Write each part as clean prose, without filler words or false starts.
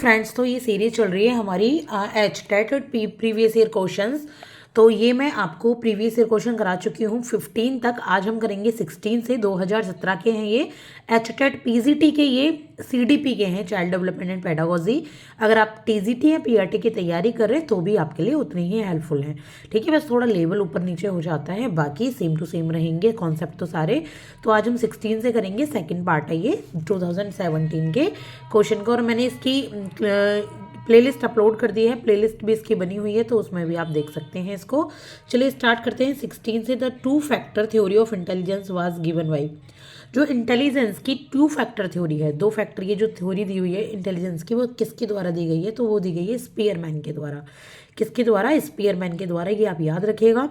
Friends, तो ये series चल रही है हमारी H TET previous year questions. तो ये मैं आपको प्रीवियस ईयर क्वेश्चन करा चुकी हूँ 15 तक। आज हम करेंगे 16 से। 2017 के हैं ये। एच टेट पीजीटी के, ये सीडीपी के हैं, चाइल्ड डेवलपमेंट एंड पेडागोजी। अगर आप टीजीटी या पीआरटी की तैयारी कर रहे हैं तो भी आपके लिए उतनी ही हेल्पफुल है। ठीक है, बस थोड़ा लेवल ऊपर नीचे हो जाता है, बाकी सेम टू सेम रहेंगे कॉन्सेप्ट तो सारे। तो आज हम 16 से करेंगे, सेकेंड पार्ट है ये 2017 के क्वेश्चन का। और मैंने इसकी प्लेलिस्ट अपलोड कर दी है, प्लेलिस्ट भी इसकी बनी हुई है, तो उसमें भी आप देख सकते हैं इसको। चलिए स्टार्ट करते हैं 16 से। The two factor theory of intelligence was given bye. जो इंटेलिजेंस की टू फैक्टर थ्योरी है, दो फैक्टर, ये जो थ्योरी दी हुई है इंटेलिजेंस की, वो किसके द्वारा दी गई है? तो वो दी गई है स्पीयरमैन के द्वारा। किसके द्वारा? स्पीयरमैन के द्वारा। ये आप याद रखिएगा।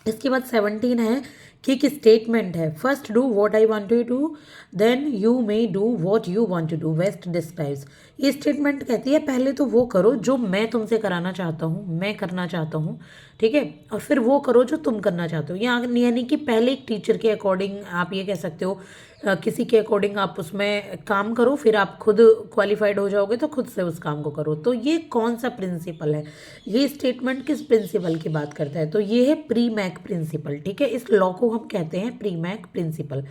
इसके बाद 17 है कि एक स्टेटमेंट है, first do what I want to do, then you may do what you want to do, west describes. ये स्टेटमेंट कहती है पहले तो वो करो जो मैं तुमसे कराना चाहता हूँ, मैं करना चाहता हूँ, ठीक है, और फिर वो करो जो तुम करना चाहते हो। यानी कि पहले एक टीचर के अकॉर्डिंग आप ये कह सकते हो, किसी के अकॉर्डिंग आप उसमें काम करो, फिर आप खुद क्वालिफाइड हो जाओगे तो खुद से उस काम को करो। तो ये कौन सा प्रिंसिपल है? ये स्टेटमेंट किस प्रिंसिपल की बात करता है? तो ये है प्री मैक प्रिंसिपल। ठीक है, इस लॉ को हम कहते हैं प्री मैक प्रिंसिपल।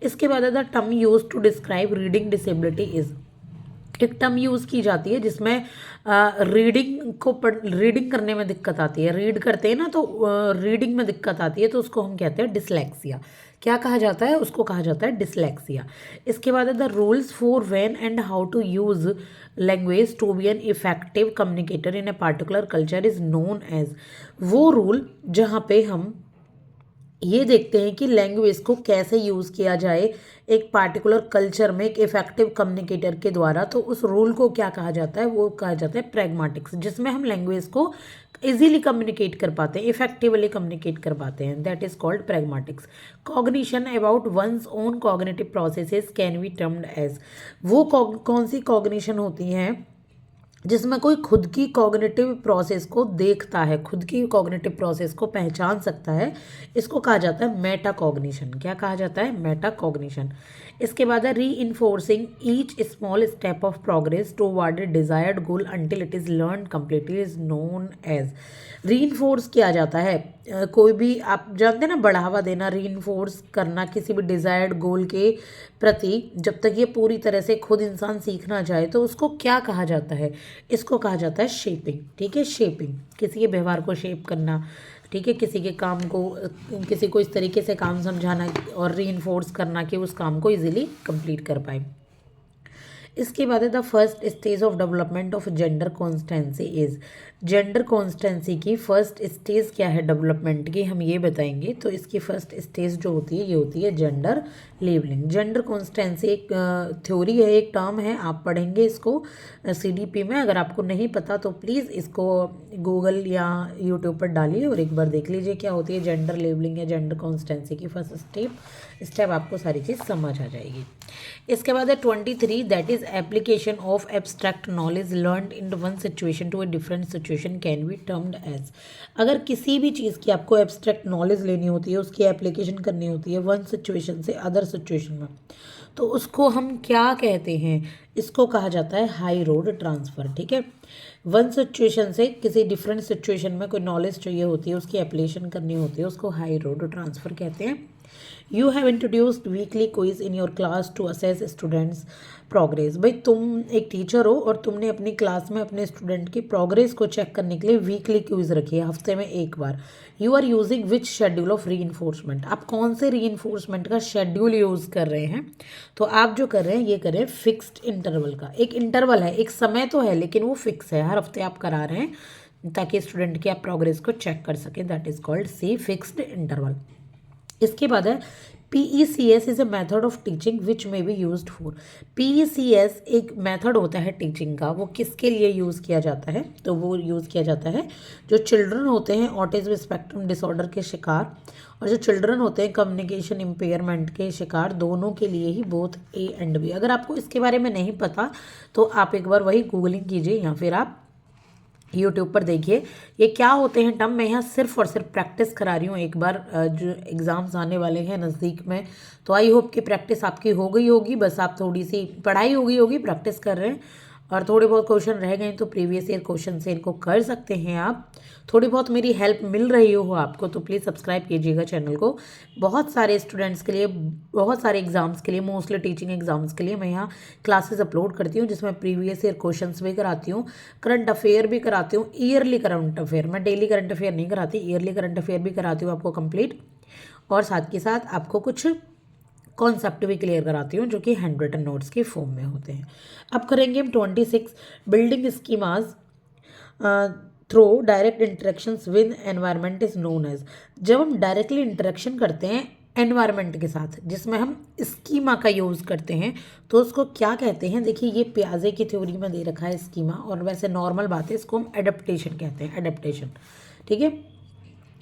इसके बाद the term use to describe reading disability is. एक टर्म यूज़ की जाती है जिसमें रीडिंग करने में दिक्कत आती है, रीड करते हैं ना, तो रीडिंग में दिक्कत आती है, तो उसको हम कहते हैं डिसलेक्सिया। क्या कहा जाता है? उसको कहा जाता है डिसलेक्सिया। इसके बाद है the rules for when and how to use language to be an effective communicator in a particular culture is known as. वो रूल जहाँ पे हम ये देखते हैं कि लैंग्वेज को कैसे यूज़ किया जाए एक पार्टिकुलर कल्चर में एक इफेक्टिव कम्युनिकेटर के द्वारा, तो उस रूल को क्या कहा जाता है? वो कहा जाता है प्रैग्मेटिक्स, जिसमें हम लैंग्वेज को इजीली कम्युनिकेट कर पाते हैं, इफेक्टिवली कम्युनिकेट कर पाते हैं। That is called pragmatics. Cognition about one's own cognitive processes can be termed as. वो कौन सी कॉग्निशन होती हैं जिसमें कोई खुद की कॉग्निटिव प्रोसेस को देखता है, खुद की कॉग्निटिव प्रोसेस को पहचान सकता है, इसको कहा जाता है मेटा कॉग्निशन। क्या कहा जाता है? Meta cognition. इसके बाद है reinforcing each small step of progress toward a desired goal until it is learn completely is known as. Reinforce किया जाता है, कोई भी, आप जानते हैं ना, बढ़ावा देना, री इन्फोर्स करना किसी भी डिजायर्ड गोल के प्रति, जब तक ये पूरी तरह से खुद इंसान सीखना चाहे, तो उसको क्या कहा जाता है? इसको कहा जाता है शेपिंग। ठीक है, शेपिंग, किसी के व्यवहार को शेप करना, ठीक है, किसी के काम को, किसी को इस तरीके से काम समझाना और रीइंफोर्स करना कि उस काम को इजीली कंप्लीट कर पाए। इसके बाद है the first stage of development of gender constituency is. Gender constituency की फर्स्ट स्टेज क्या है डेवलपमेंट की, हम ये बताएंगे। तो इसकी फर्स्ट स्टेज जो होती है, ये होती है जेंडर लेबलिंग। जेंडर कॉन्स्टेंसी एक थ्योरी है, एक टर्म है, आप पढ़ेंगे इसको सीडीपी में। अगर आपको नहीं पता तो प्लीज़ इसको गूगल या यूट्यूब पर डालिए और एक बार देख लीजिए क्या होती है जेंडर लेबलिंग या जेंडर कॉन्स्टेंसी की फर्स्ट स्टेप आपको सारी चीज़ समझ आ जाएगी। इसके बाद है 23, that is application of abstract knowledge learned in one situation to a different situation can be termed as. अगर किसी भी चीज़ की आपको एब्स्ट्रैक्ट नॉलेज लेनी होती है, उसकी एप्लीकेशन करनी होती है वन सिचुएशन से अदर सिचुएशन में, तो उसको हम क्या कहते हैं? इसको कहा जाता है हाई रोड ट्रांसफ़र। ठीक है, वन सिचुएशन से किसी डिफरेंट सिचुएशन में कोई नॉलेज चाहिए होती है, उसकी एप्लीकेशन करनी होती है, उसको हाई रोड ट्रांसफ़र कहते हैं। You have introduced weekly quiz in your class to assess students progress. भाई, तुम एक टीचर हो और तुमने अपनी क्लास में अपने स्टूडेंट की प्रोग्रेस को चेक करने के लिए वीकली क्विज रखी है, हफ्ते में एक बार। You are using which schedule of reinforcement. आप कौन से री इन्फोर्समेंट का शेड्यूल यूज़ कर रहे हैं? तो आप जो कर रहे हैं, ये कर रहे हैं फिक्स्ड इंटरवल का। एक इंटरवल है, एक समय तो है, लेकिन वो फिक्स है, हर हफ्ते आप करा रहे हैं ताकि स्टूडेंट की आप प्रोग्रेस को चेक कर सकें। That is called C fixed interval. इसके बाद है PECS is a method of teaching which may be used for. PECS एक मेथड होता है टीचिंग का, वो किसके लिए यूज़ किया जाता है? तो वो यूज़ किया जाता है जो चिल्ड्रन होते हैं ऑटिज्म स्पेक्ट्रम डिसऑर्डर के शिकार, और जो चिल्ड्रन होते हैं कम्युनिकेशन इम्पेयरमेंट के शिकार, दोनों के लिए ही, बोथ A एंड B। अगर आपको इसके बारे में नहीं पता तो आप एक बार वही गूगलिंग कीजिए या फिर आप यूट्यूब पर देखिए ये क्या होते हैं टर्म। मैं यहाँ सिर्फ और सिर्फ प्रैक्टिस करा रही हूँ एक बार, जो एग्ज़ाम्स आने वाले हैं नज़दीक में, तो आई होप कि प्रैक्टिस आपकी हो गई होगी, बस आप थोड़ी सी पढ़ाई हो गई होगी, प्रैक्टिस कर रहे हैं और थोड़े बहुत क्वेश्चन रह गए तो प्रीवियस ईयर क्वेश्चन से इनको कर सकते हैं आप। थोड़ी बहुत मेरी हेल्प मिल रही हो आपको तो प्लीज़ सब्सक्राइब कीजिएगा चैनल को। बहुत सारे स्टूडेंट्स के लिए, बहुत सारे एग्जाम्स के लिए, मोस्टली टीचिंग एग्जाम्स के लिए मैं यहाँ क्लासेस अपलोड करती हूँ, जिसमें प्रीवियस ईयर क्वेश्चंस भी कराती हूँ, करंट अफेयर भी कराती हूँ, ईयरली करंट अफेयर। मैं डेली करंट अफेयर नहीं कराती, ईयरली करंट अफेयर भी कराती हूँ आपको कंप्लीट, और साथ के साथ आपको कुछ कॉन्सेप्ट भी क्लियर कराती हूँ जो कि हैंड रिटन नोट्स के फॉर्म में होते हैं। अब करेंगे हम 26 building schemas through direct interactions with environment is known as. जब हम डायरेक्टली इंटरेक्शन करते हैं एनवायरनमेंट के साथ, जिसमें हम स्कीमा का यूज़ करते हैं, तो उसको क्या कहते हैं? देखिए ये पियाजे की थ्योरी में दे रखा है स्कीमा, और वैसे नॉर्मल बात है, इसको हम एडेप्टेशन कहते हैं, एडेप्टेशन। ठीक है।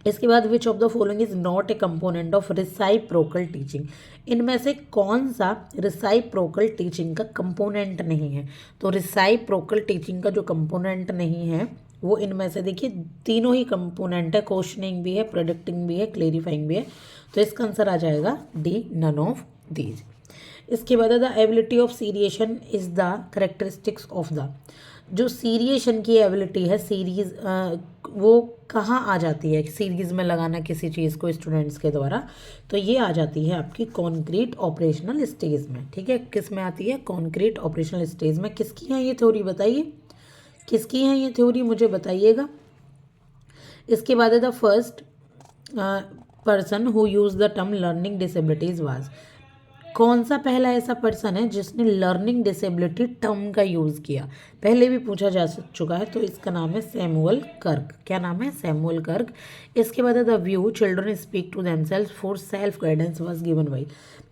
इसके बाद which of the following is not a component of reciprocal teaching. इनमें से कौन सा रिसाइप्रोकल टीचिंग का कंपोनेंट नहीं है? तो रिसाइप्रोकल टीचिंग का जो कंपोनेंट नहीं है वो इनमें से देखिए तीनों ही कंपोनेंट है, क्वेश्चनिंग भी है, प्रेडिक्टिंग भी है, क्लेरिफाइंग भी है। तो इसका आंसर आ जाएगा डी, नन ऑफ दीज। इसके बाद the ability of seriation is the characteristics of the. जो सीरिएशन की एबिलिटी है, सीरीज वो कहाँ आ जाती है सीरीज में लगाना किसी चीज़ को स्टूडेंट्स के द्वारा? तो ये आ जाती है आपकी कॉन्क्रीट ऑपरेशनल स्टेज में। ठीक है, किस में आती है? कॉन्क्रीट ऑपरेशनल स्टेज में। किसकी है ये थ्योरी बताइए, किसकी है ये थ्योरी मुझे बताइएगा। इसके बाद है the first person who use the term learning disabilities was. कौन सा पहला ऐसा पर्सन है जिसने लर्निंग डिसेबिलिटी टर्म का यूज़ किया? पहले भी पूछा जा चुका है, तो इसका नाम है सैमुअल कर्क। क्या नाम है? Samuel Kirk. इसके बाद the view children speak to themselves for self guidance was given by.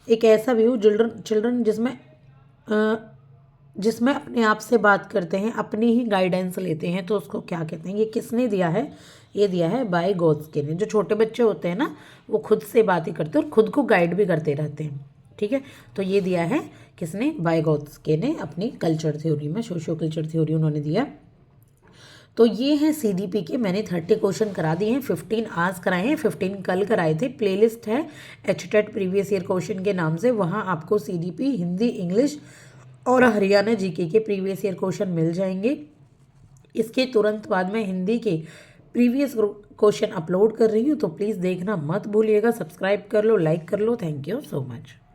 एक ऐसा व्यू चिल्ड्रन जिसमें अपने आप से बात करते हैं, अपनी ही गाइडेंस लेते हैं, तो उसको क्या कहते हैं? ये किसने दिया है? ये दिया है बाय गोत्स्के ने। जो छोटे बच्चे होते हैं ना, वो खुद से बात ही करते हैं और खुद को गाइड भी करते रहते हैं। ठीक है, तो ये दिया है किसने? बायगॉत्स्के ने अपनी कल्चर थ्योरी में, सोशियो कल्चर थ्योरी उन्होंने दिया। तो ये है सीडीपी के, मैंने 30 क्वेश्चन करा दिए हैं, 15 आज कराए हैं, 15 कल कराए थे। प्लेलिस्ट है एचटेट प्रीवियस ईयर क्वेश्चन के नाम से, वहाँ आपको सीडीपी, हिंदी, इंग्लिश और हरियाणा जीके के प्रीवियस ईयर क्वेश्चन मिल जाएंगे। इसके तुरंत बाद में हिंदी के प्रीवियस क्वेश्चन अपलोड कर रही हूँ, तो प्लीज़ देखना मत भूलिएगा। सब्सक्राइब कर लो, लाइक कर लो। Thank you so much.